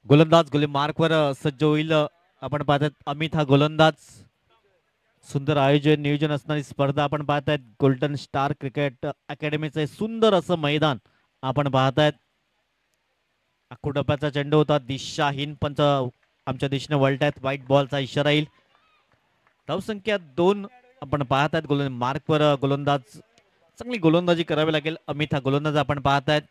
गोलंदाज गोली मार्कवर सज्ज होईल. आपण पाहतात अमित हा गोलंदाज. सुंदर आयोजन नियोजन असणारी स्पर्धा आपण पाहतायत. गोल्डन स्टार क्रिकेट अकॅडमीचे सुंदर असं मैदान आपण पाहतायत. आखूटप्प्याचा चेंडू होता. दिशाहीन पंच आमच्या दिशेने वळतायत. व्हाईट बॉलचा इशारा येईल. धावसंख्या 2 आपण पाहतायत. मार्कवर गोलंदाज चांगली गोलंदाजी करावी लागेल. अमित हा गोलंदाज आपण पाहतायत.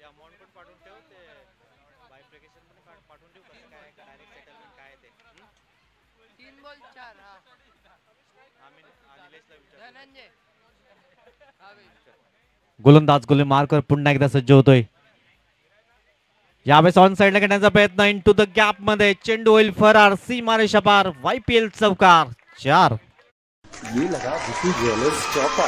अमाउंट पण पाठवून ठेव. ते बायफ्रिकेशन पण पाठवून ठेव. कसं काय डायरेक्ट सेटलमेंट काय ते 3 बॉल 4. हा आम्ही निलेशला विचार. धनंजय गोलंदाज गोली मार्कवर पुन्हा एकदा सज्ज होतोय. यावेळेस ऑन साइडला घेण्याचा प्रयत्न. इनटू द गॅप मध्ये चेंडू होईल फरार. सीमारेषा पार. YPL चौकार 4. ये लगा विकी ज्वेलर्स चौका.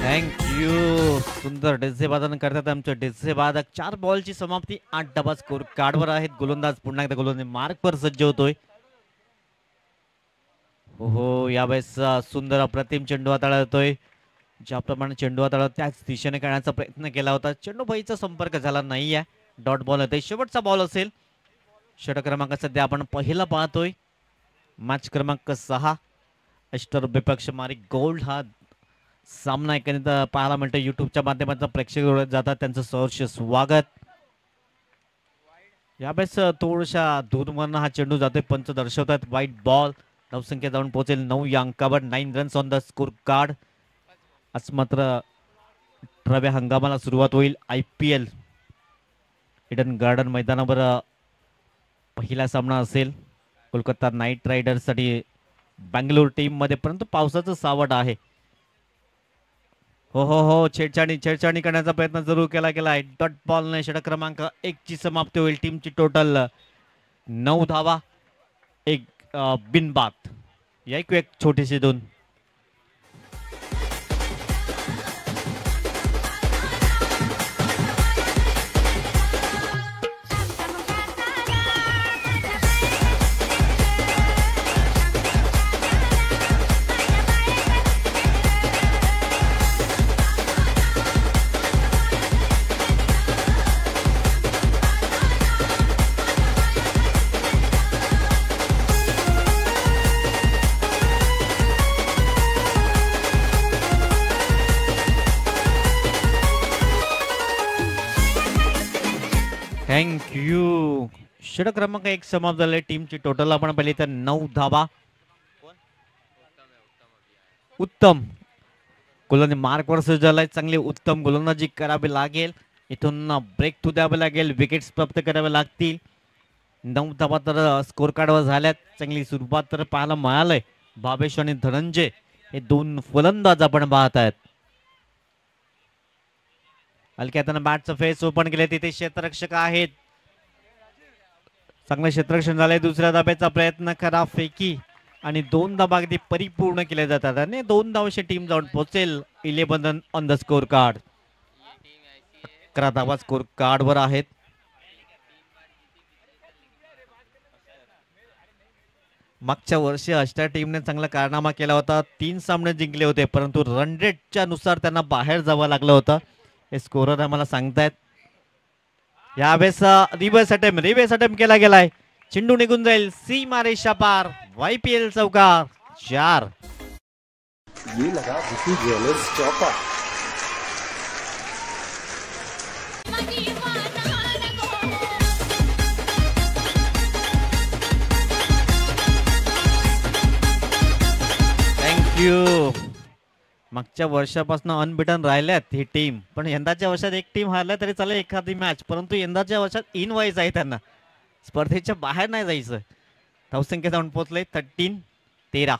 थँक्यू. सुंदर डिझे वादन करतात आमचे डिझे वादक. 4 बॉलची समाप्ती. 8 डबा स्कोर कार्डवर आहेत. गोलंदाज पुन्हा एकदा गोलंदाज मार्कवर सज्ज होतोय. हो यावेळेस सुंदर अप्रतिम चेंडू हाताळतोय. ज्याप्रमाणे चेंडू हाताळत त्याच दिशेने खेळण्याचा प्रयत्न केला होता. चेंडू भाईचा संपर्क झाला नाहीये. डॉट बॉल होते. शेवटचा बॉल असेल. षटक क्रमांक सध्या आपण पहिला पाहतोय. मॅच क्रमांक 6 अष्टरविपक्ष मारी गोल्ड हा सामना एकंदरीत पाहायला मिळतो. युट्यूबच्या माध्यमातून प्रेक्षक जातात त्यांचं सहर्ष स्वागत. यावेळेस थोड्याशा दूरवरनं हा चेंडू जातोय. पंच दर्शवतात व्हाईट बॉल. धावसंख्या जाऊन पोहोचेल 9 या अंकावर. 9 runs on the score card. आज मात्र 18व्या हंगामाला सुरुवात होईल. IPL इडन गार्डन मैदानावर पहिला सामना असेल कोलकाता नाईट रायडर्स साठी बँगलोर टीम मध्ये. परंतु पावसाचं सावट आहे. हो छेडछाडी करण्याचा प्रयत्न जरूर केला गेलाय. डॉट बॉलने षटक क्रमांक 1 ची समाप्ती होईल. टीमची टोटल 9 धावा 1 बिनबाद. या एक छोटीशी 2. थँक्यू. षटक क्रमांक 1 समाप्त झाले. टीमची टोटल आपण पाहिली तर 9 धावा. उत्तम गोलंदाजी मार्कवर सज्ज झालाय. चांगली उत्तम गोलंदाजी करावी लागेल. इथून ब्रेक थ्रू द्यावे लागेल. विकेट्स प्राप्त करावे लागतील. 9 धावा तर स्कोर कार्डवर झाल्यात. चांगली सुरुवात तर पाहायला मिळालंय. भावेश आणि धनंजय हे 2 फलंदाज आपण पाहत आहेत. हलक्या हाताने बॅटचं फेस ओपन केले. तिथे क्षेत्ररक्षक आहेत. चांगलं क्षेत्ररक्षण झालंय. दुसऱ्या धाब्याचा प्रयत्न करा. फेकी आणि 2 धाबा अगदी परिपूर्ण केले जातात आणि 2 धावांची टीम जाऊन पोहोचेल 11 ऑन द स्कोर कार्ड. 11 धावा स्कोर कार्डवर आहेत. मागच्या वर्षी अष्टा टीमने चांगला कारनामा केला होता. 3 सामने जिंकले होते. परंतु रन रेटच्या नुसार त्यांना बाहेर जावं लागलं होतं. हे स्कोरर आम्हाला सांगतायत. यावेळेस रिव्हर्स अटेम्प्ट केला गेलाय. चेंडू निघून जाईल सीमा रेषा पार. YPL चौकार 4. ये लगा विकी ज्वेलर्स चौका. थँक्यू. मागच्या वर्षापासून अनबिटन राहिल्यात ही टीम, पण यंदाच्या वर्षात एक टीम हारल्या तरी चालेल एखादी मॅच, परंतु यंदाच्या वर्षात इन व्हायचं आहे त्यांना, स्पर्धेच्या बाहेर नाही जायचं. धावसंख्या जाऊन पोहोचले 13.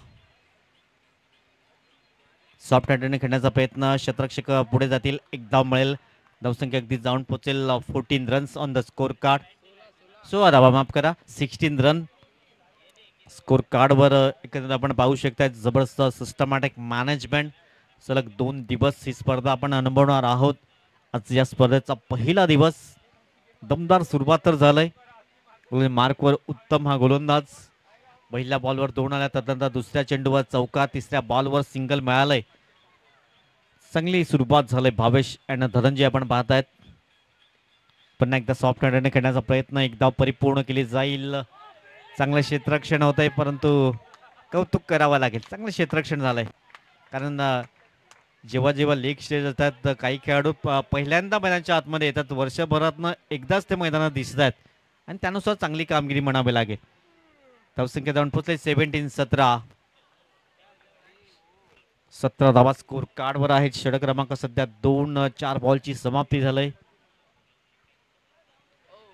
सॉफ्ट हँडने खेळण्याचा प्रयत्न, शतरक्षक पुढे जातील, एक धाव मिळेल. धावसंख्या अगदी जाऊन पोहोचेल 14 runs on the score card. 16 धावा, माफ करा, 16 रन स्कोर कार्डवर एकंदरीत आपण पाहू शकता. जबरदस्त सिस्टमॅटिक मॅनेजमेंट. सलग 2 दिवस ही स्पर्धा आपण अनुभवणार आहोत. आज या स्पर्धेचा पहिला दिवस. दमदार सुरुवात तर झालंय. मार्कवर उत्तम हा गोलंदाज. पहिल्या बॉलवर 2 आल्या, त्यानंतर दुसऱ्या चेंडूवर चौका, तिसऱ्या बॉलवर सिंगल मिळालंय. चांगली सुरुवात झाली. भावेश आणि धनंजय आपण पाहतायत. पुन्हा एकदा सॉफ्ट हँडने खेळण्याचा प्रयत्न, एक धाव परिपूर्ण केली जाईल. चांगलं क्षेत्ररक्षण होत आहे, परंतु कौतुक करावं लागेल. चांगलं क्षेत्ररक्षण झालंय, कारण जेव्हा जेव्हा लीग स्टेज असतात काही खेळाडू पहिल्यांदा मैदानाच्या आतमध्ये येतात, वर्षभरातनं एकदाच ते मैदानात दिसत आहेत आणि त्यानुसार चांगली कामगिरी म्हणावी लागेल. धावसंख्या जाऊन पोहोचले 17. 17 धावा स्कोर कार्डवर आहेत. षटक क्रमांक सध्या 2. 4 बॉलची समाप्ती झाली.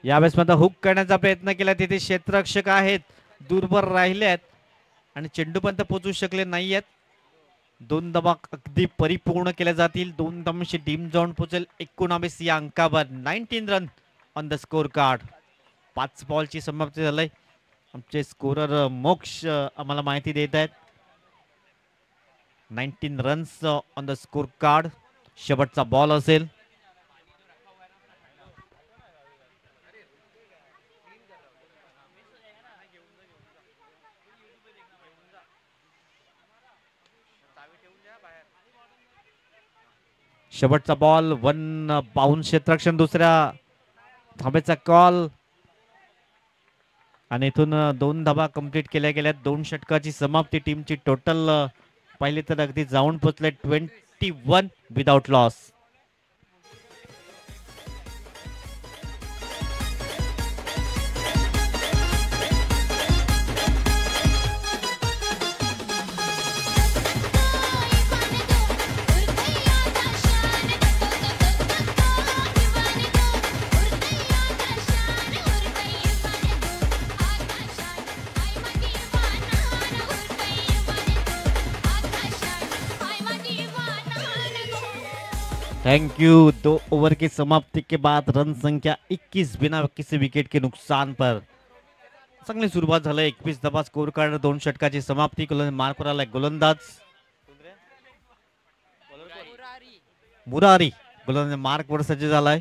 यावेळेस मात्र हुक करण्याचा प्रयत्न केला, तिथे क्षेत्ररक्षक आहेत, दूरवर राहिले आहेत आणि चेंडूपर्यंत पोहोचू शकले नाही आहेत. 2 धावा अगदी परिपूर्ण केल्या जातील. 2 धावांची टीम जाऊन पोहोचेल 19 या अंकावर. 19 run on the score card. 5 बॉलची समाप्ती झाली. आमचे स्कोरर मोक्ष आम्हाला माहिती देत आहेत. 19 runs on the score card. शेवटचा बॉल असेल. शेवटचा बॉल. 1 बाउन्स क्षेत्ररक्षण, दुसऱ्या धाब्याचा कॉल आणि इथून 2 धाबा कंप्लीट केल्या गेल्यात. 2 षटकाची समाप्ती. टीमची टोटल पाहिली तर अगदी जाऊन पोहोचले 21 without loss. Thank you. 2 over की समाप्ति के बाद रन संख्या 21 बिना किसी विकेट के नुकसान पर. चांगली सुरुवात झाली. 21 धावा स्कोर कार्ड. 2 षटकाची समाप्ती. मार्कवर आलाय गोलंदाज मुरारी. गोलंदाज मार्कवर सज्ज झालाय.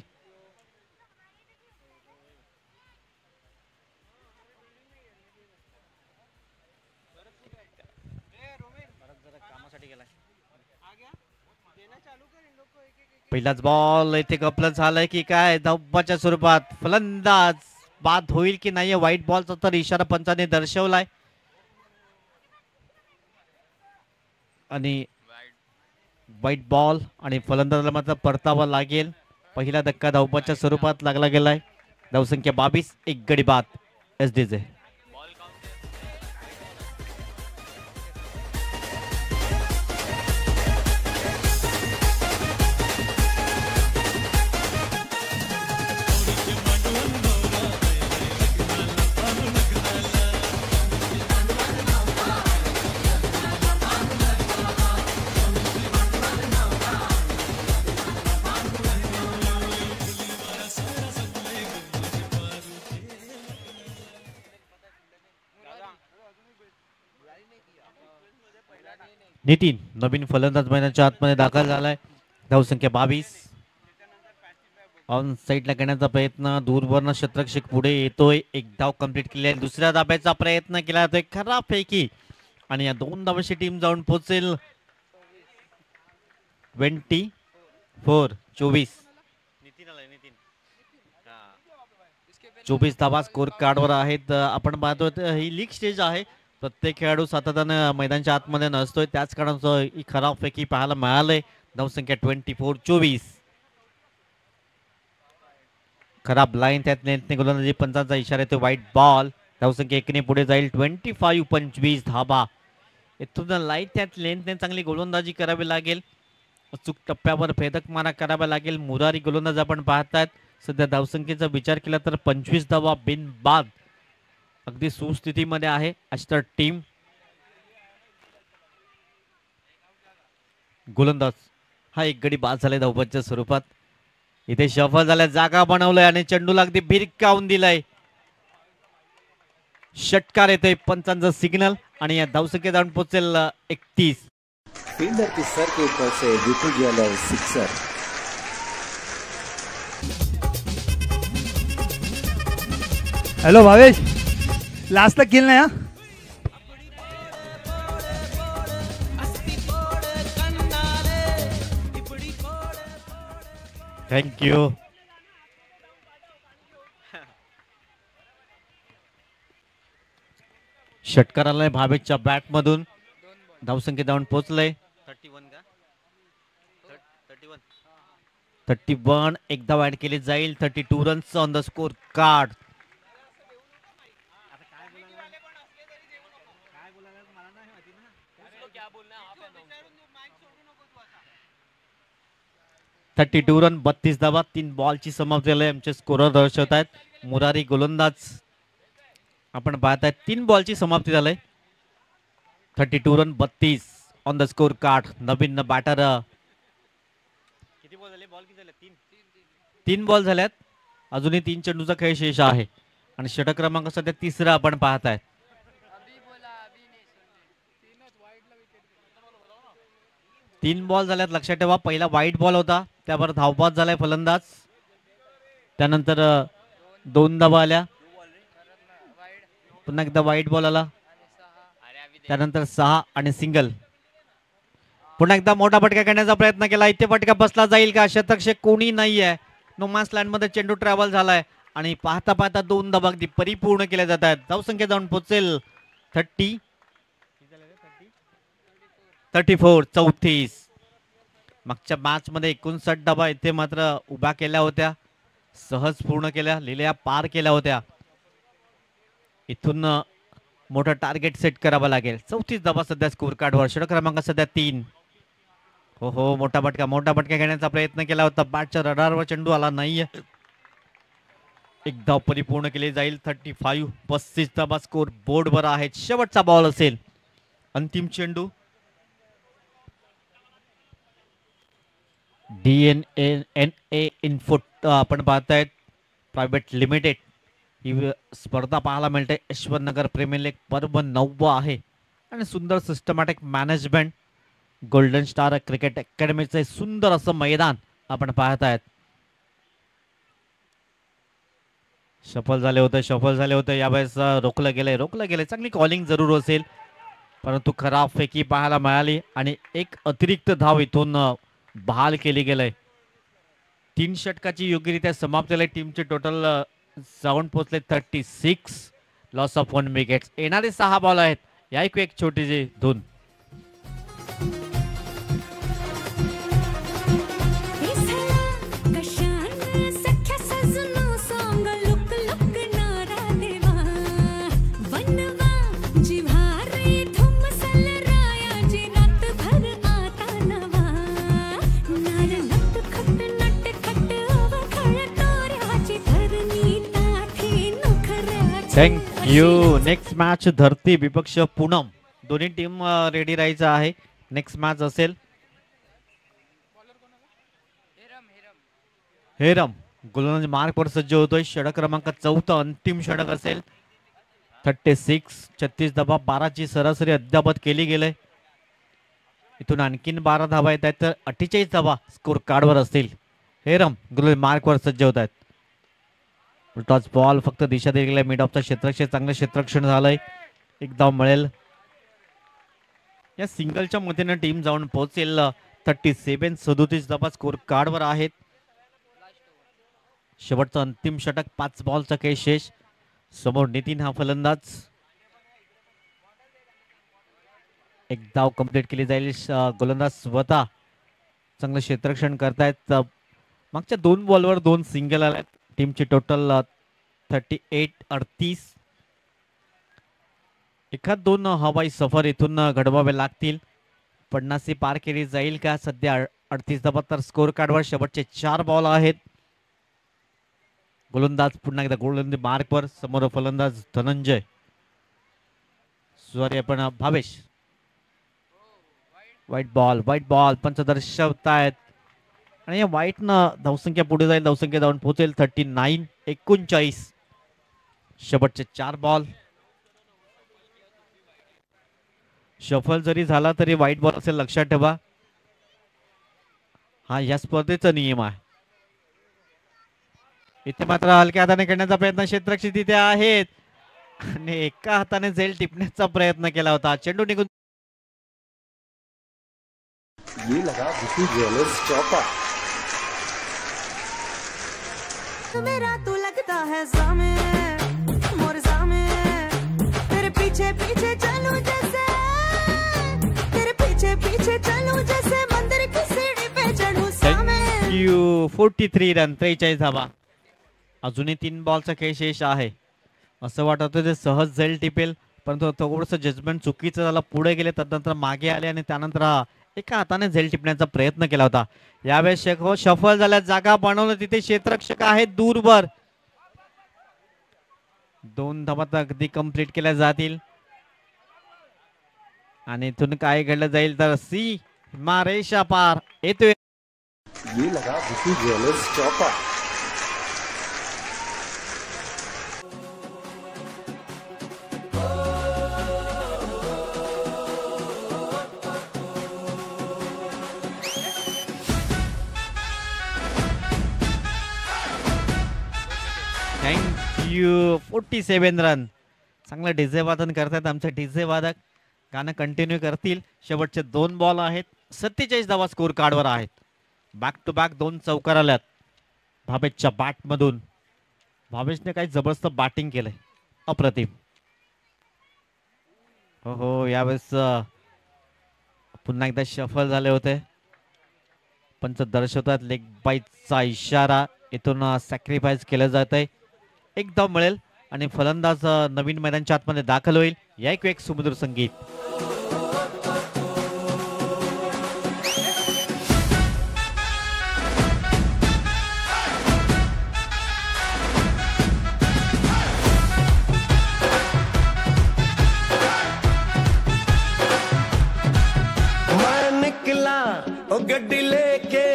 पहिलाच बॉल इथे गपलं झालंय की काय. धावाच्या स्वरूपात फलंदाज बाद होईल की नाही, व्हाईट बॉलचा तर इशारा पंचाने दर्शवलाय आणि व्हाईट बॉल आणि फलंदाजाला मात्र परतावा लागेल. पहिला धक्का धावबाच्या स्वरूपात लागला गेलाय. धावसंख्या 22. 1 गडी बाद एसडीजे. नितीन नवीन फलंदाज मैदानाच्या आतमध्ये दाखल झालाय. धावसंख्या 22. ऑन साईडला करण्याचा प्रयत्न, दूरवरनं क्षेत्ररक्षक पुढे येतोय. 1 धाव कंप्लीट केली आहे. दुसऱ्या धाब्याचा प्रयत्न केला जातोय खराबपैकी आणि या 2 धावांची टीम जाऊन पोहोचेल 24. 24 धावा स्कोर कार्डवर आहेत. आपण पाहतोय ही लीग स्टेज आहे. प्रत्येक खेळाडू सातत्यानं मैदानाच्या आतमध्ये नसतोय, त्याच कारणाचं ही खराबपैकी पाहायला मिळालंय. धावसंख्या 24-24. खराब लाईन त्यात नेटने गोलंदाजी पंचांचा इशारा येतो वाईट बॉल. धावसंख्या 1ने पुढे जाईल. 25-25 धाबा. इथून लाईट त्यात लेंथने चांगली गोलंदाजी करावी लागेल. अचूक टप्प्यावर भेदक मारा करावा लागेल. मुरारी गोलंदाज आपण पाहतात. सध्या धावसंख्येचा विचार केला तर 25 धावा बिनबाद अगदी सुस्थितीमध्ये आहे अष्टर टीम. गोलंदाज हा एक गडी बाद झालाय धावपंच्या स्वरूपात. इथे शफल झाल्या, जागा बनवलंय आणि चेंडूला अगदी भिरकावून दिलाय. षटकार येतोय पंचांचा सिग्नल आणि या धावसंख्या जाऊन पोहोचेल 31. फील्डर के सर के ऊपर से Vipul Jewellers sixer. Hello Bhavesh, last तक खेलना है. थँक्यू. षटकार आलाय भावेशच्या बॅट मधून. धावसंख्या जाऊन पोहोचलंय 31 का 31. 31. एकदा ऍड केली जाईल. 32 runs on the score card. Thirty 32 run 32 धावा. 3 बॉलची समाप्ती झाली. आमचे स्कोरर दर्शवत आहेत. मुरारी गोलंदाज आपण पाहताय 3 बॉलची समाप्ती झाली. 32 run 32 on the score card. नवीन बॅटर. किती बॉल झाले? बॉल किती झाले? 3 बॉल झाल्यात. अजूनही 3 चेंडूचा खेळ शेष आहे आणि षटक क्रमांक सध्या 3रा आपण पाहताय. अभी बोला अभी नहीं सुन रहे. 3 बॉल झाल्यात. लक्षात ठेवा पहिला वाईट बॉल होता, त्यावर धावबाद झालाय फलंदाज. त्यानंतर 2 धावा आल्या. पुन्हा एकदा वाईट बॉल आला. त्यानंतर 6 आणि सिंगल. पुन्हा एकदा मोठा फटका करण्याचा प्रयत्न केला. इथे फटका बसला जाईल का? शतकशे कोणी नाहीये. नोमास लँड मध्ये चेंडू ट्रॅव्हल झालाय आणि पाहता पाहता 2 धावा अगदी परिपूर्ण केल्या जात आहेत. धावसंख्या जाऊन पोहोचेल 34. 34. मागच्या मॅच मध्ये 59 धावा इथे मात्र उभ्या केल्या होत्या, सहज पूर्ण केल्या, लिहिल्या पार केल्या होत्या. इथून मोठं टार्गेट सेट करावं लागेल. 34 धावा सध्या स्कोर कार्डवर. षटक क्रमांक सध्या 3. हो मोठा फटका घेण्याचा प्रयत्न केला होता. बॅटच्या रडारवर चेंडू आला नाहीये. एक धाव परिपूर्ण केली जाईल. 35 धावा स्कोर बोर्डवर आहेत. शेवटचा बॉल असेल. अंतिम चेंडू. DNA इनफुट आपण पाहतायत प्रायव्हेट लिमिटेड ही स्पर्धा पाहायला मिळते. यशवंतनगर प्रीमियर लीग पर्व 9 आहे आणि सुंदर systematic management. Golden Star Cricket अकॅडमीचे सुंदर असं मैदान आपण पाहतायत. सफल झाले होते यावेळेस रोखलं गेलंय. चांगली कॉलिंग जरूर असेल, परंतु खराब फेकी पाहायला मिळाली आणि एक अतिरिक्त धाव इथून बहाल केली गेलंय. 3 षटकाची योग्यरित्या समाप्त झाली. टीमचे टोटल जाऊन पोहोचले 36. Loss of 1 wickets. येणारे 6 बॉल आहेत. या एक छोटीशी धून. Thank you. नेक्स्ट मॅच धरती विपक्ष पूनम. दोन्ही टीम रेडी राहायचं आहे. नेक्स्ट मॅच असेल हेरम. गोलंदाज मार्कवर सज्ज होतोय. षटक क्रमांक 4 अंतिम षटक असेल. 36 धावा. 12ची सरासरी अद्यावत केली गेले. इथून आणखीन 12 धावा येत आहेत तर 48 धावा स्कोर कार्डवर असतील. हेरम गोलंदाज मार्कवर सज्ज होत आहेत. टॉस बॉल फक्त दिशा दिली गेली. मिड ऑफचा क्षेत्रक्षण चांगलं क्षेत्ररक्षण झालंय. एक धाव मिळेल. या सिंगलच्या मदतीने टीम जाऊन पोहोचेल 37. 37 धावा स्कोर कार्डवर आहेत. शेवटचं अंतिम षटक, 5 बॉलचा खेळ शेष. समोर नितीन हा फलंदाज. एक धाव कंप्लीट केली जाईल. गोलंदाज स्वतः चांगलं क्षेत्ररक्षण करतायत. मागच्या 2 बॉलवर 2 सिंगल आले. टीमची टोटल 38-38. एखाद 2 हवाई सफर इथून घडवावे लागतील. 50 पार केली जाईल का? सध्या 38 धावा स्कोर कार्डवर. शेवटचे 4 बॉल आहेत. गोलंदाज पुन्हा एकदा गोलंदाजी मार्कवर. समोर फलंदाज धनंजय. सॉरी आपण भावेश. व्हाईट बॉल पंच दर्शवतायत आणि या व्हाईटनं धावसंख्या पुढे जाईल. धावसंख्या जाऊन पोहोचेल 39-39. शेवटचे 4 बॉल. शफल जरी झाला तरी व्हाईट बॉल असेल, लक्षात ठेवा. हा या स्पर्धेचा नियम आहे. इथे मात्र हलक्या हाताने करण्याचा प्रयत्न क्षेत्ररक्षक तिथे आहेत आणि एका हाताने झेल टिपण्याचा प्रयत्न केला होता. चेंडू निघून ये लगा विकी ज्वेलर्स चौका. मेरा तू लगता है सामे मोर सामे तेरे पीछे पीछे चलूं जैसे तेरे पीछे पीछे चलूं जैसे मंदिर की सीढ़ी पे चढ़ूं सामे. 43 रन, 43 धावा. अजूनही 3 बॉलचा खेळ शेष आहे. असं वाटत होतं ते सहज झेल टिपेल, परंतु थोडंसं जजमेंट चुकीचं झालं. पुढे गेले, तदनंतर मागे आले आणि त्यानंतर एका हाताने झेल टिपण्याचा प्रयत्न केला होता. यावेळेस सफल झाल्या. जागा बनवलं तिथे क्षेत्ररक्षक आहेत दूरवर. 2 धावा अगदी कंप्लीट केल्या जातील आणि इथून काय घडलं जाईल तर रेषा पार येतोय. ये लगा विकी ज्वेलर्स चौका. Thank you. 47 रन. चांगलं डीजे वादन करतायत आमचे डीजे वादक. गाणं कंटिन्यू करतील. शेवटचे 2 बॉल आहेत. 47 धावा स्कोर कार्डवर आहेत. बॅक टू बॅक 2 चौकार आल्यात भावेशच्या बॅट मधून. भावेशने काही जबरदस्त बॅटिंग केलंय, अप्रतिम. हो यावेळेस पुन्हा एकदा शफल झाले होते. पंच दर्शवतात लेग बाईचा इशारा. इथून सॅक्रिफाईस केलं जात आहे. 1 धाव मिळेल आणि फलंदाज नवीन मैदानच्या आतमध्ये दाखल होईल. या एक सुमधुर संगीत. मैं निकला ओ गड्डी लेके,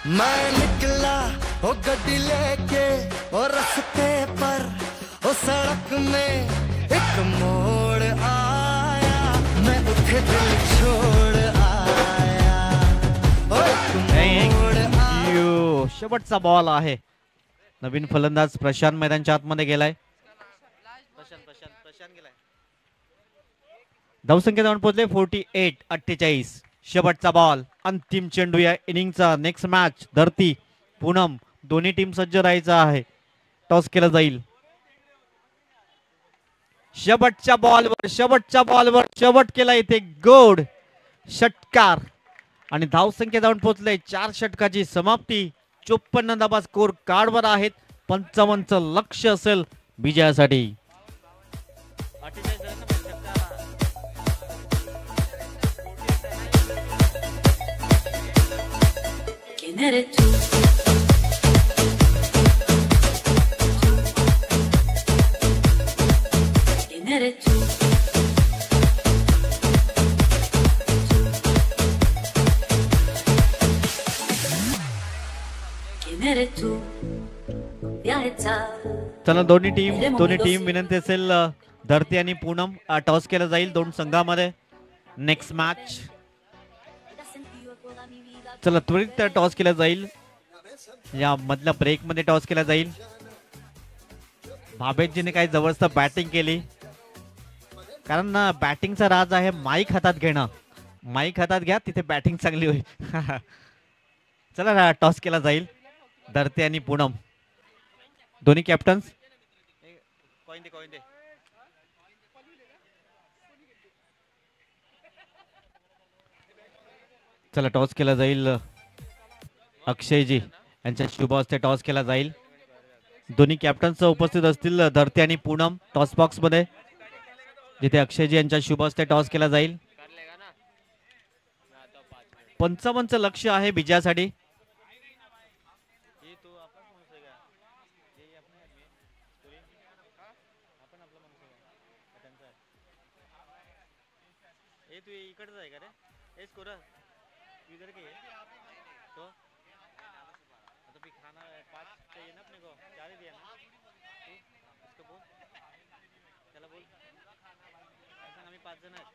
मैं निकला ओ गड्डी लेके ओ रास्ते पर ओ सड़क में एक मोड़ आया, मैं उठे दिल छोड़ आया ओ एक मोड़ आया. शेवटचा बॉल आहे. नवीन फलंदाज प्रशांत मैदानच्या आतमध्ये गेलाय. प्रशांत गेलाय. धावसंख्या जाऊन पोहोचले 48-48. शेवटचा बॉल, अंतिम चेंडू या इनिंगचा. नेक्स्ट मॅच धरती पूनम. दोन्ही टीम सज्ज राहायचं आहे. टॉस केलं जाईल. शेवटच्या बॉलवर शेवट केला इथे गोड षटकार आणि धावसंख्या जाऊन पोहोचले 4 षटकाची समाप्ती. 54 धावा स्कोर कार्डवर आहेत. 55चं लक्ष असेल विजयासाठी. 48 रन ना षटकार. ¿Quién eres tú? ¿Quién eres tú? ¿Quién eres tú? Viaja. चला दोन्ही टीम विनंती असेल धरती आणि पूनम. टॉस केलं जाईल 2 संघामध्ये. Next match. चला त्वरित टॉस केला जाईल. या मधल्या ब्रेक मध्ये टॉस केला जाईल. भावेशजीने काही जबरदस्त बॅटिंग केली, कारण बॅटिंगचा राज आहे माईक हातात घेणं. माईक हातात घ्या, तिथे बॅटिंग चांगली होईल. चला टॉस केला जाईल. धरते आणि पूनम दोन्ही कॅप्टन्स. कॉइन दे कॉइन दे. चला टॉस केला जाईल. अक्षयजी यांच्या शुभ हस्ते टॉस केला जाईल. दोन्ही कॅप्टन्स उपस्थित असतील धरते आणि पूनम टॉस बॉक्स मध्ये, जिथे अक्षयजी यांच्या शुभ हस्ते टॉस केला जाईल. 55 लक्ष आहे विजयासाठी. ये तो आपला माणूस आहे का? ये आपला आदमी आहे. कोणी? आपण आपला माणूस आहे का? का त्यांचा आहे? ए तू इकडचा आहे का रे? ए स्कोरर तू इधर के है? तो तो भी खाना 5 चाहिए ना अपने को. 4 ही दिया ना तू. इसको बोल, चला बोल. ऐसा आम्ही 5 जण आहेत.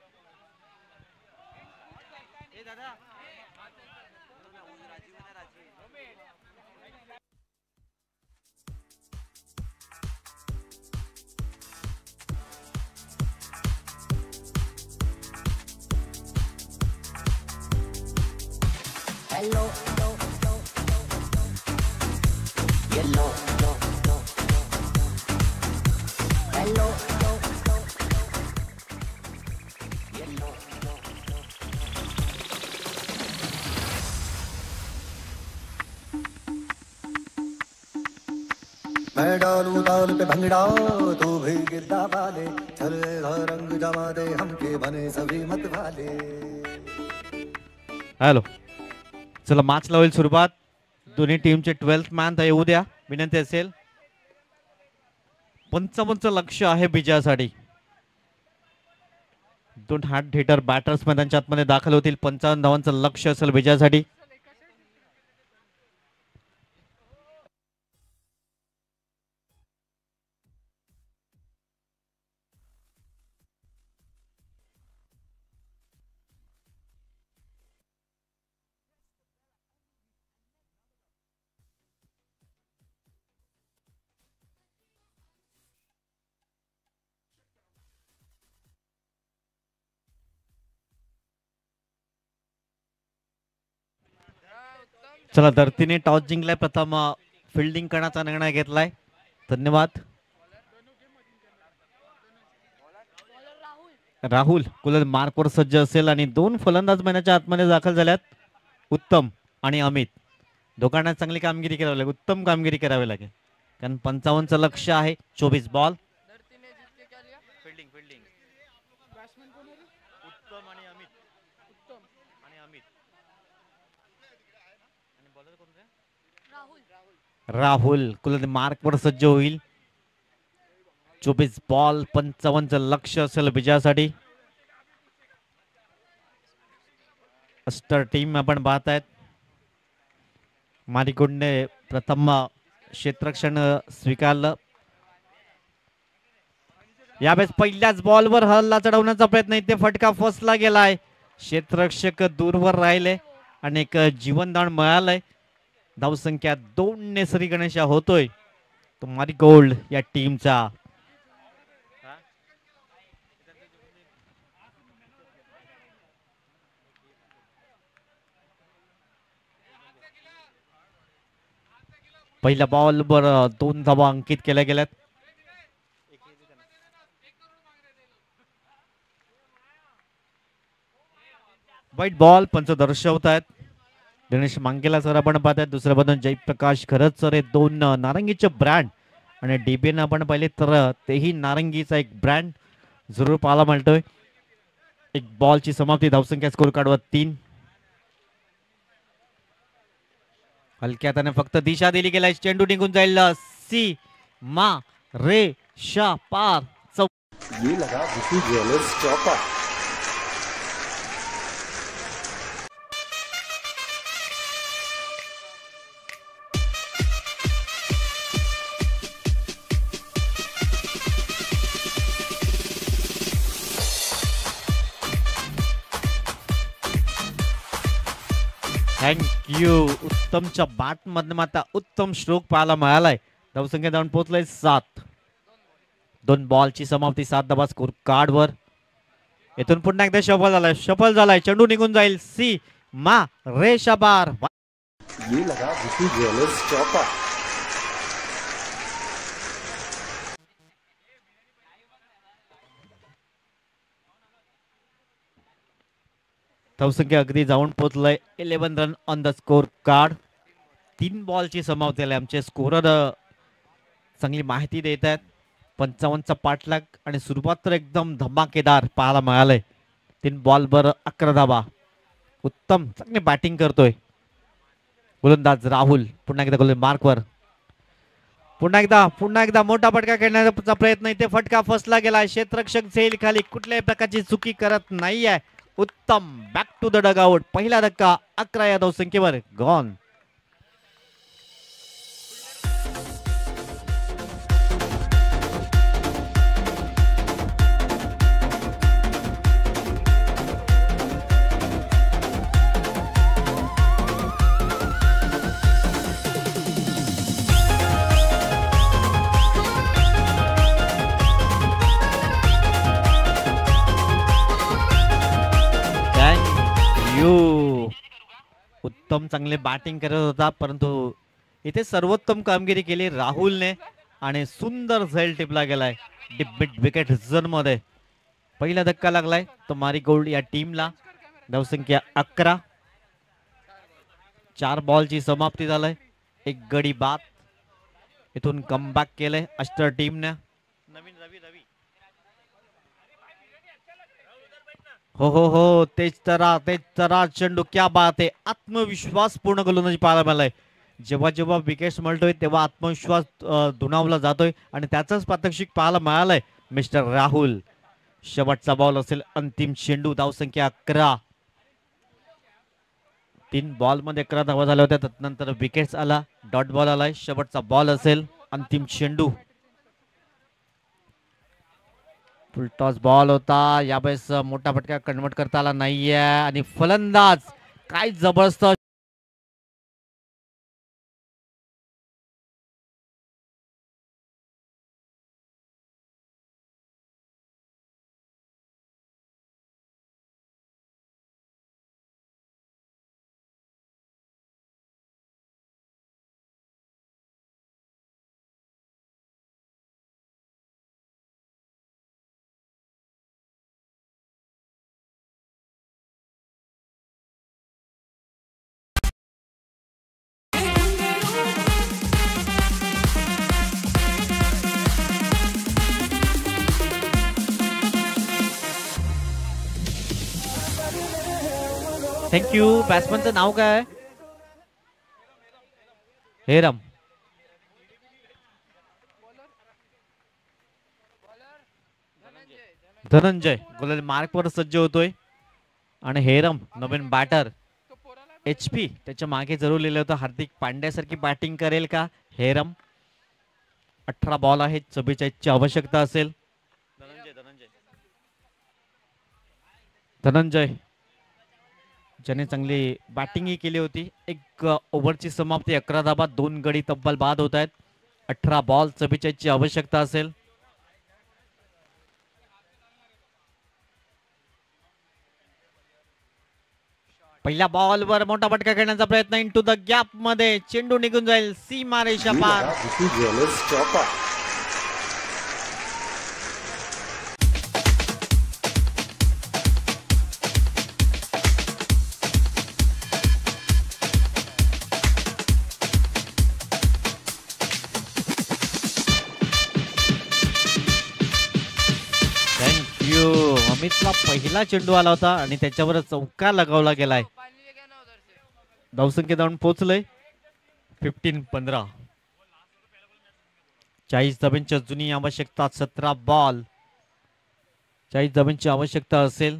ए दादा Hello, yellow, hello, yellow. मैं डालू ताल पे भंगड़ा तू भी गिरदा वाले चल रंग जमा दे हमके बने सभी मत वाले. हॅलो, चला मॅचला होईल सुरुवात. दोन्ही टीमचे 12th मॅन तर येऊ द्या विनंती असेल. 55 लक्ष आहे विजयासाठी. 2 हार्ड हिटर बॅटर्स मैदानाच्या आतमध्ये दाखल होतील. 55 धावांचं लक्ष असेल विजयासाठी. चला धरतीने टॉस जिंकलाय. प्रथम फिल्डिंग करण्याचा निर्णय घेतलाय. धन्यवाद. राहुल कुलर मार्कवर सज्ज असेल आणि 2 फलंदाज मैदानाच्या आतमध्ये दाखल झाल्यात. उत्तम आणि अमित दोघांना चांगली कामगिरी करावी लागेल. उत्तम कामगिरी करावी लागेल कारण 55चं लक्ष आहे. 24 बॉल. धरती ने जीत के क्या लिया? Fielding fielding. बैट्समैन कौन है रे? उत्तम आणि अमित. उत्तम. आणि अमित आणि बॉलर कोण रे? राहुल कुलर मार्कवर सज्ज होईल. 24 बॉल 55चं लक्ष असेल विजयासाठी. अस्टर टीम आपण पाहतायत. मारिकोडने प्रथम क्षेत्ररक्षण स्वीकारलं. यावेळेस पहिल्याच बॉलवर हल्ला चढवण्याचा प्रयत्न, इथे फटका फसला गेलाय. क्षेत्ररक्षक दूरवर राहिले आणि एक जीवनदान मिळालंय. धावसंख्या 2 ने श्री गणेशा होतोय तो मारिकोल्ड या टीमचा. हा पहिल्या बॉलवर 2 धावा अंकित केल्या गेल्यात. एक हे दे त्यांना. वाईट बॉल पंच दर्शवत आहेत. गणेश मांगेला सर आपण पाहतायत. दुसऱ्या बाजून जयप्रकाश खरंच सर हे 2 नारंगीचे ब्रँड आणि डीबीने आपण पाहिले तर तेही नारंगीचा एक ब्रँड जरूर पाहायला मिळतोय. एक बॉलची समाप्ती. धावसंख्या स्कोर कार्डवर 3. हलक्या हाताने फक्त दिशा दिली गेलाय. चेंडू निघून जाईल. सी मा रे शा पार. ये लगा विकी ज्वेलर्स चौका. थँक्यू. उत्तमच्या बॅट मधून आता उत्तम स्ट्रोक पाहायला मिळालाय. धावसंख्या जाऊन पोहोचलाय 7. 2 बॉलची समाप्ती. 7 धावा स्कोर कार्डवर. इथून पुन्हा एकदा सफल झालाय. चेंडू निघून जाईल. सी मा रे शबार. ये लगा विकी ज्वेलर्स चौका। धावसंख्या अगदी जाऊन पोहोचलंय 11 run on the score card. 3 बॉलची समाप्ती झाली. आमचे स्कोरर चांगली माहिती देत आहेत. 55चा पाठलाग आणि सुरुवात तर एकदम धमाकेदार पाहायला मिळालंय. 3 बॉलवर 11 धावा. उत्तम चांगली बॅटिंग करतोय गोलंदाज राहुल. पुन्हा एकदा गोल मार्कवर. पुन्हा एकदा मोठा फटका खेळण्याचा प्रयत्न. इथे फटका फसला गेला. क्षेत्ररक्षक झेल खाली कुठल्याही प्रकारची चुकी करत नाहीये. उत्तम बॅक टू द डगआउट. पहिला धक्का 11 या धावसंख्येवर गॉन. उत्तम चांगले बॅटिंग करत होता परंतु इथे सर्वोत्तम कामगिरी केली राहुलने आणि सुंदर झेल टिपला गेलाय डिप विकेट झोन मध्ये. पहिला धक्का लागलाय तो मारी गोल्ड या टीमला. धावसंख्या 11. 4 बॉलची समाप्ती झालंय. 1 गडी बाद. इथून कमबॅक केलंय अष्टर टीमने. नवीन रवी हो तेच तरा चेंडू क्या बात आहे. आत्मविश्वास पूर्ण गोलंदाजी पाहायला मिळालाय. जेव्हा विकेट्स मिळतोय तेव्हा आत्मविश्वास दुणावला जातोय आणि त्याचंच प्रात्यक्षिक पाहायला मिळालंय मिस्टर राहुल. शेवटचा बॉल असेल अंतिम चेंडू. धावसंख्या 11. 3 बॉल मध्ये 11 धावा झाल्या होत्या. त्यानंतर विकेट्स आला. डॉट बॉल आलाय. शेवटचा बॉल असेल अंतिम चेंडू. फुल टॉस बॉल होता. यावेळेस मोठा फटका कन्वर्ट करता आला नाहीये आणि फलंदाज काय जबरदस्त थँक्यू. बॅट्समनचं नाव काय? हेरम. धनंजय गोल मार्कवर सज्ज होतोय आणि हेरम नवीन बॅटर. HP त्याच्या मागे जरूर लिहिलं होतं हार्दिक पांड्यासारखी बॅटिंग करेल का हेरम. 18 बॉल आहेत. 44ची आवश्यकता असेल. धनंजय ज्याने चांगली बॅटिंगही केली होती. 1 ओव्हरची समाप्ती. 11 धावा. 2 गडी तब्बल बाद होत आहेत. 18 बॉल 44ची आवश्यकता असेल. पहिल्या बॉलवर मोठा फटका खेळण्याचा प्रयत्न. इनटू द गॅप मध्ये चेंडू निघून जाईल सीमा रेषा पार. विकी ज्वेलर्स चौका. अमितला पहिला चेंडू आला होता आणि त्याच्यावर चौका लगावला गेलाय. धावसंख्या जाऊन पोहोचलंय 15-15. 40 धावांची जुनी आवश्यकता. 17 बॉल 40 धावांची आवश्यकता असेल.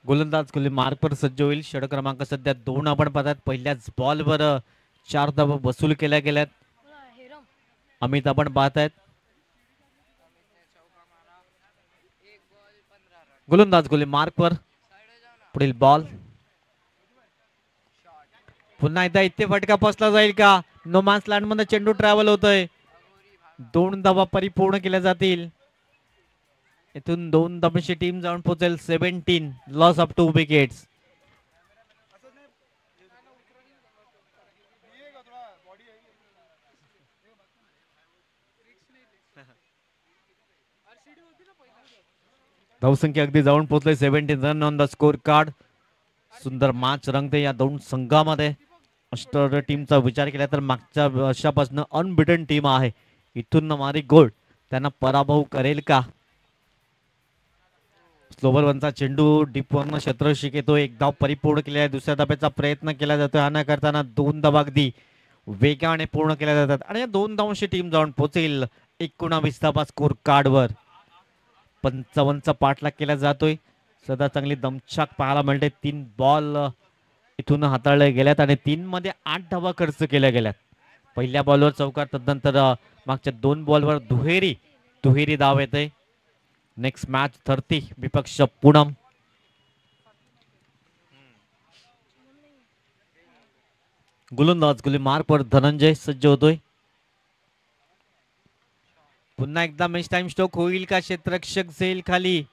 गोलंदाज गोली मार्कवर सज्ज होईल. षटक क्रमांक सध्या 2 आपण पाहतात. पहिल्याच बॉलवर 4 धावा वसूल केल्या गेल्यात. अमित आपण पाहतायत. गोलंदाज गोली मार्कवर. पुढील बॉल. पुन्हा एकदा इथे फटका फसला जाईल का? नो मॅन्स लँड मध्ये चेंडू ट्रॅव्हल होतोय. 2 धावा परिपूर्ण केल्या जातील. इथून 2 धावांची टीम जाऊन पोहोचेल 17 लॉस ऑफ 2 विकेट्स. धावसंख्या अगदी जाऊन पोहोचले 17 run on the score card. सुंदर मॅच रंगते या दोन संघामध्ये. अष्टर टीमचा विचार केला तर मागच्या वर्षापासून अनबिटन टीम आहे. इथून मारी गोल त्यांना पराभव करेल का? स्लोवर वनचा चेंडू डीपवरनं क्षेत्ररक्षक येतो. एक धाव परिपूर्ण केली आहे. दुसऱ्या धाब्याचा प्रयत्न केला जातोय. हा न करताना 2 धावा अगदी वेगाने पूर्ण केल्या जातात आणि या 2 धावांची टीम जाऊन पोहोचेल 19 धावा स्कोर कार्डवर. 55चा पाठलाग केला जातोय. सध्या चांगली दमछाक पाहायला मिळते. 3 बॉल इथून हाताळले गेल्यात आणि 3 मध्ये 8 धावा खर्च केल्या गेल्यात. पहिल्या बॉलवर चौकार, तदनंतर मागच्या 2 बॉलवर दुहेरी धाव येते. नेक्स्ट मॅच 30 विपक्ष पूनम. गोलंदाज मार्कवर धनंजय सज्ज होतोय. पुन्हा एकदा मॅच टाइम स्ट्रोक होईल का? क्षेत्ररक्षक झेल खाली.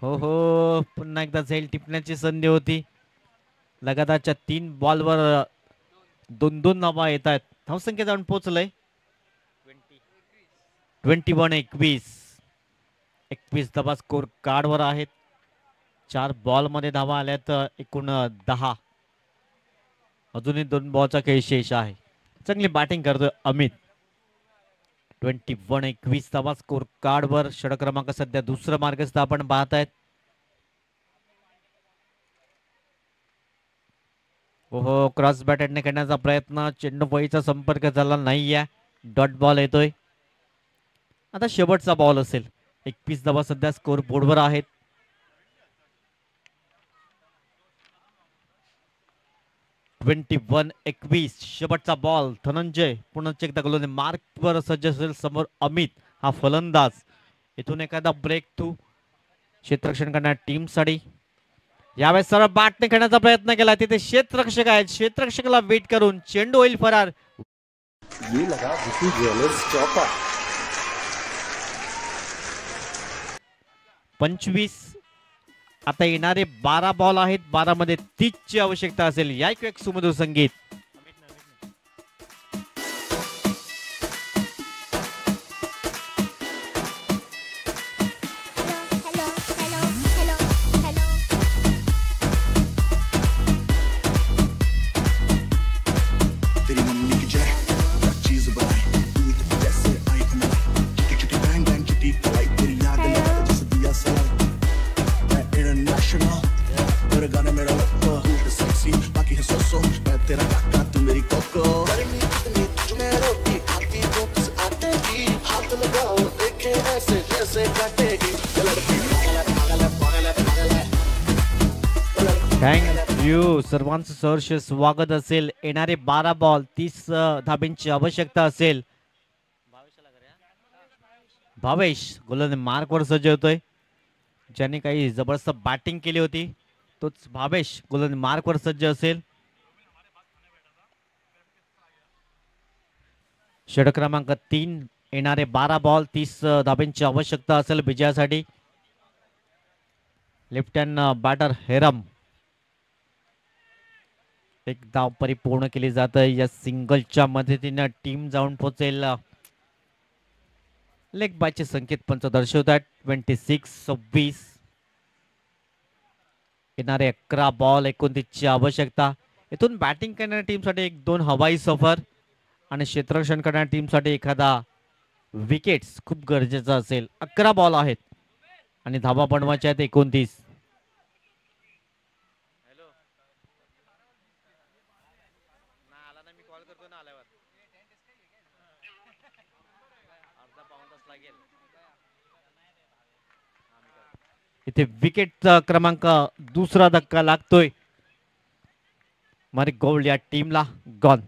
हो पुन्हा एकदा झेल टिपण्याची संधी होती. लगातारच्या 3 बॉलवर 2 धावा येत आहेत. धावसंख्या जाऊन पोहोचलंय 21 धावा स्कोर कार्डवर आहेत. 4 बॉल मध्ये धावा आल्यात एकूण 10. अजूनही 2 बॉलचा खेळ शेष आहे. चांगली बॅटिंग करतोय अमित. 21 धावा स्कोर कार्डवर. षटक क्रमांक सध्या दुसरं मार्गस्थ आपण पाहतायत. हो क्रॉस बॅटेडने करण्याचा प्रयत्न. चेंडू फळीचा संपर्क झाला नाहीये. डॉट बॉल येतोय. आता शेवटचा बॉल असेल. 21 धावा सध्या स्कोर बोर्डवर आहेत. शेवटचा बॉल. धनंजय पुन्हा एकदा गोलंदाज मार्कवर सज्ज असेल. समोर अमित हा फलंदाज. इथून एखादा ब्रेक थ्रू क्षेत्ररक्षण करणाऱ्या टीम साठी. यावेळेस सरळ बॅटने खेळण्याचा प्रयत्न केला. तिथे क्षेत्ररक्षक आहेत. क्षेत्ररक्षकाला वेट करून चेंडू होईल फरार. ये लगा विकी ज्वेलर्स चौका. 25. आता येणारे 12 बॉल आहेत. 12 मध्ये 30 ची आवश्यकता असेल. या एक सुमधुर संगीत. Thank you. सर्वांचं सहर्ष स्वागत असेल. येणारे 12 बॉल 30 धाब्यांची आवश्यकता असेल. भावेश गोलंदाज मार्कवर सज्ज होतोय. ज्याने काही जबरदस्त बॅटिंग केली होती तोच भावेश गोलंदाज मार्कवर सज्ज असेल. षटक क्रमांक 3. येणारे 12 बॉल 30 धाब्यांची आवश्यकता असेल विजयासाठी. लेफ्ट हँड बॅटर हेरम. एक धाव परिपूर्ण केली जात. या सिंगलच्या मदतीने टीम जाऊन पोहोचेल. लेग बायचे संकेत पंच दर्शवतात. 26-26. येणारे 11 बॉल 29 ची आवश्यकता. इथून बॅटिंग करणाऱ्या टीमसाठी 1-2 हवाई सफर आणि क्षेत्ररक्षण करणाऱ्या टीमसाठी एखादा विकेट्स खूप गरजेचा असेल. 11 बॉल आहेत आणि धावा बनवायच्या आहेत 29. इथे विकेट क्रमांक दुसरा धक्का लागतोय. मारी गोल्ड या टीमला गॉन.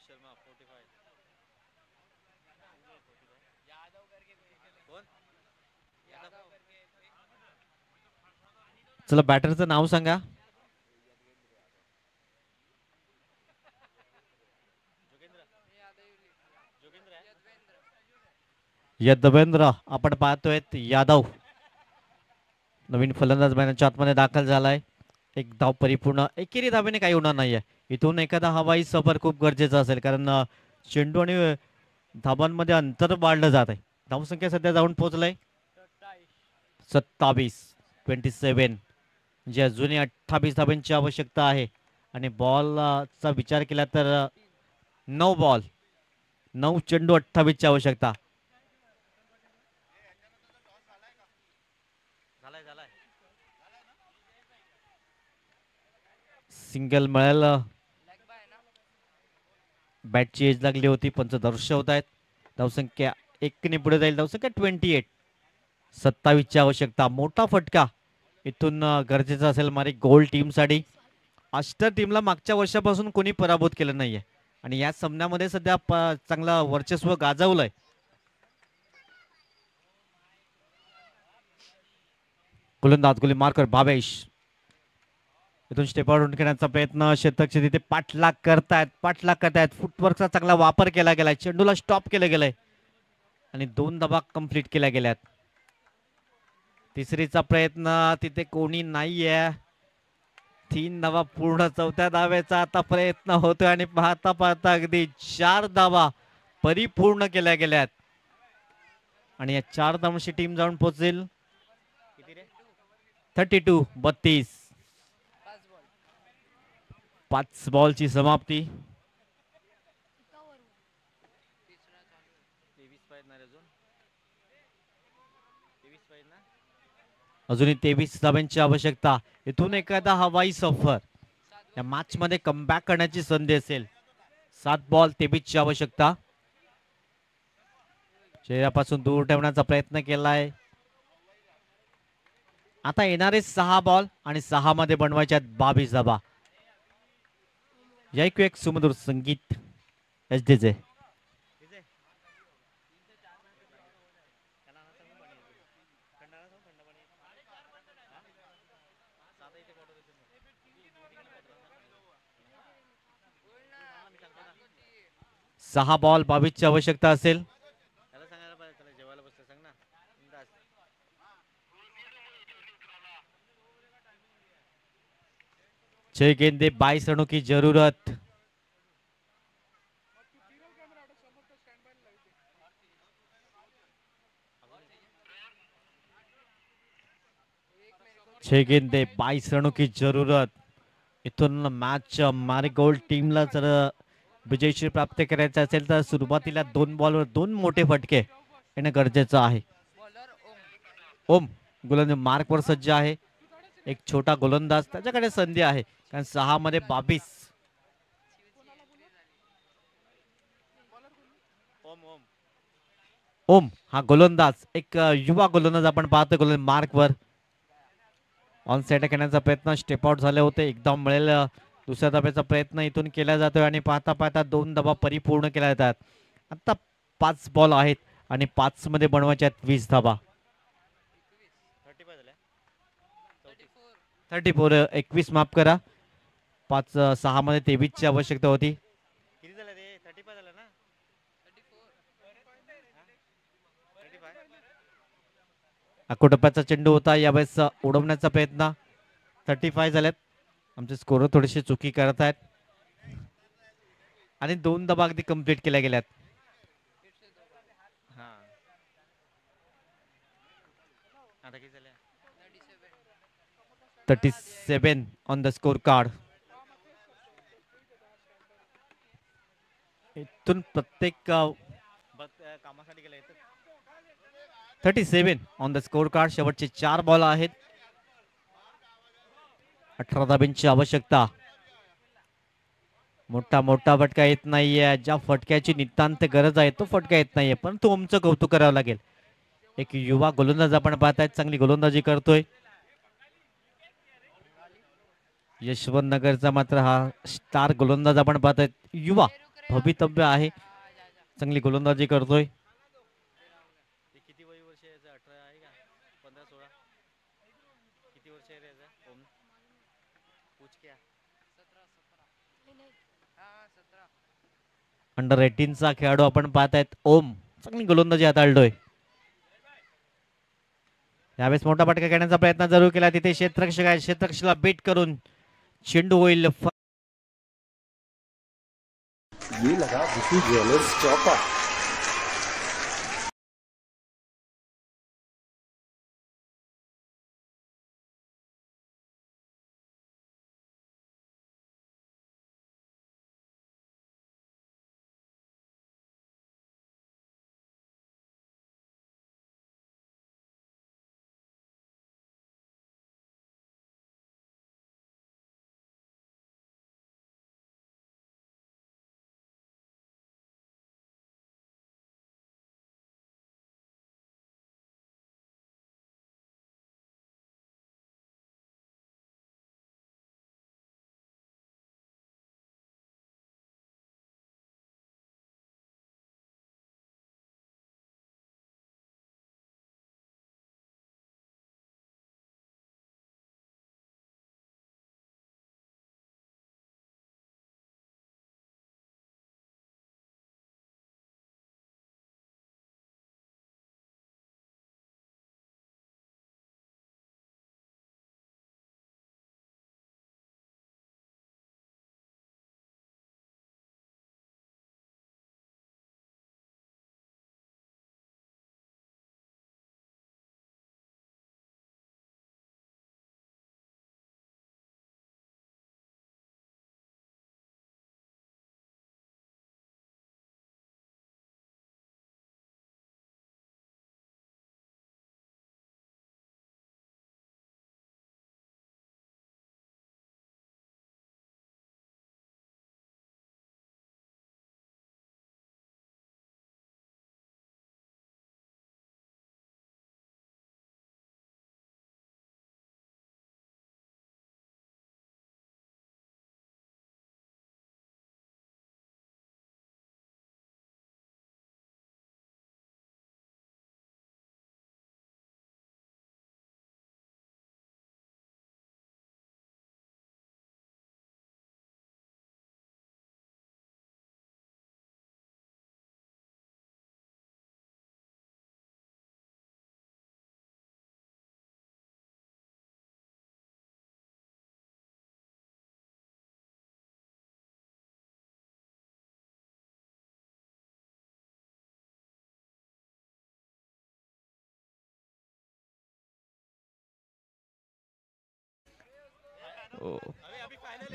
शर्मा 45 यादव करके कौन यादव करके चला बॅटरचं नाव सांगा. जोगेंद्र यादव जोगेंद्र आहे यदवेंद्र यदवेंद्र आपण पाहतोय यादव नवीन फलंदाज मैदानाच्या आतमध्ये दाखल झालाय. एक धाव परिपूर्ण एकेरी धावेने काही होणार नाहीये. इथून एखादा हवाई सफर खूप गरजेचा असेल कारण चेंडू आणि धाबांमध्ये अंतर वाढलं जात आहे. धावसंख्या सध्या जाऊन पोहोचलाय 27 27 म्हणजे अजूनही 28 धाब्यांची आवश्यकता आहे. आणि बॉलचा विचार केला तर 9 बॉल 9 चेंडू 28 ची आवश्यकता. झालाय झालाय सिंगल मिळेल. लेग बाय ना बॅटची एज लागली होती. पंच दर्शवत आहेत. धावसंख्या 1 ने पुढे जाईल. धावसंख्या 28 27 ची आवश्यकता. मोठा फटका इथून गरजेचा असेल मारी गोल टीमसाठी. अष्टर टीमला मागच्या वर्षापासून कोणी पराभूत केलं नाहीये आणि या सामन्यामध्ये सध्या चांगला वर्चस्व गाजवलंय. गोलंदाज गोली मार्कर भावेश इथून स्टेप आउट करण्याचा प्रयत्न. शतक तिथे पाठलाग करतायत. फुटवर्कचा चांगला वापर केला गेलाय. चेंडूला स्टॉप केलं गेलंय आणि 2 धावा कंप्लीट केल्या गेल्यात. तिसरीचा प्रयत्न तिथे कोणी नाहीये. 3 धावा पूर्ण. 4थ्या धावेचा आता प्रयत्न होतोय आणि पाहता पाहता अगदी 4 धावा परिपूर्ण केल्या गेल्यात आणि या 4 धावांची टीम जाऊन पोहोचेल किती रे 32 32. 5 बॉल 5 बॉलची समाप्ती. तिसरा चालू आहे 23 पाहिजे ना रे अजून 23 पाहिजे ना अजूनही 23 धाब्यांची आवश्यकता. इथून एखादा हवाई सफर 7 या मॅच मध्ये कमबॅक करण्याची संधी असेल. 7 बॉल 23 ची आवश्यकता. चेहऱ्यापासून दूर ठेवण्याचा प्रयत्न केलाय. आता येणारे 6 बॉल आणि 6 मध्ये बनवायच्या 22 धाबा. या एक सुमधुर संगीत एसडीजे. विजय त्यांना ना सांगून पाणी येते. थंडाला सांग थंड पाणी साधा इथे बॉटल देतो मी. मी सांगतो ना 6 बॉल 22 ची आवश्यकता असेल. त्याला सांगायला पाहिजे त्याला जेवायला बसलं सांग ना बिंदास. 6 गेंदे 22 रनों की जरूरत. छह गेंदे 22 रनों की जरूरत. इथून मॅच मारी गोल्ड टीमला जर विजयश्री प्राप्त करायचं असेल तर सुरुवातीला 2 बॉलवर 2 मोठे फटके येणं गरजेचं आहे. बॉलर ओम गोलंदाज मार्कवर सज्ज आहे. एक छोटा गोलंदाज त्याच्याकडे संधी आहे कारण 6 मध्ये 22. ओम ओम ओम हा गोलंदाज एक युवा गोलंदाज आपण पाहतो. गोलंदाज मार्कवर ऑन साइड करण्याचा प्रयत्न. स्टेप आउट झाले होते. एकदम मिळेल. दुसऱ्या धाब्याचा प्रयत्न इथून केला जातोय आणि पाहता पाहता 2 धाबा परिपूर्ण केल्या जातात. आता 5 बॉल आहेत आणि 5 मध्ये बनवायच्या आहेत 20 धाबा. 35 झाल्या 34 21 माफ करा. 5 6 मध्ये 23 ची आवश्यकता होती. किती झालं रे 35 झालं ना 35 अकोटप्प्याचा चेंडू होता. यावेळेस उडवण्याचा प्रयत्न. 35 झाल्यात. आमचे स्कोर थोडीशी चुकी करत आहेत आणि 2 धाबा अगदी कंप्लीट केल्या गेल्यात. हां आता किती झाल्या 37 ऑन द स्कोर कार्ड. इथून प्रत्येक कामासाठी गेलं 37 ऑन द स्कोर कार्ड. शेवटचे 4 बॉल आहेत. 18 धाब्यांची आवश्यकता. मोठा मोठा फटका येत नाहीये. ज्या फटक्याची नितांत गरज आहे तो फटका येत नाहीये परंतु आमचं कौतुक करावं लागेल. एक युवा गोलंदाज आपण पाहतायत. चांगली गोलंदाजी करतोय. यशवंत नगरचा मात्र हा स्टार गोलंदाज आपण पाहतायत. युवा भवितव्य आहे. चांगली गोलंदाजी करतोय. ते किती वर्ष आहे याचं? 18 आहे का 15 16? किती वर्ष आहे रे याचं? ओम पूछ क्या? 17 अंडर 18चा खेळाडू आपण पाहत आहेत. ओम चांगली गोलंदाजी हाताळतोय. यावेळेस मोठा फटका घेण्याचा प्रयत्न जरूर केला. तिथे क्षेत्ररक्षक आहे. क्षेत्ररक्षकाला बीट करून चेंडू होईल. ये लगा विकी ज्वेलर्स चौका.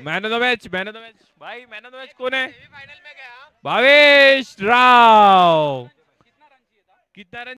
मैन ऑफ द मैच भाई, मैन ऑफ द मैच कौन है? भावेश राव. कितना रन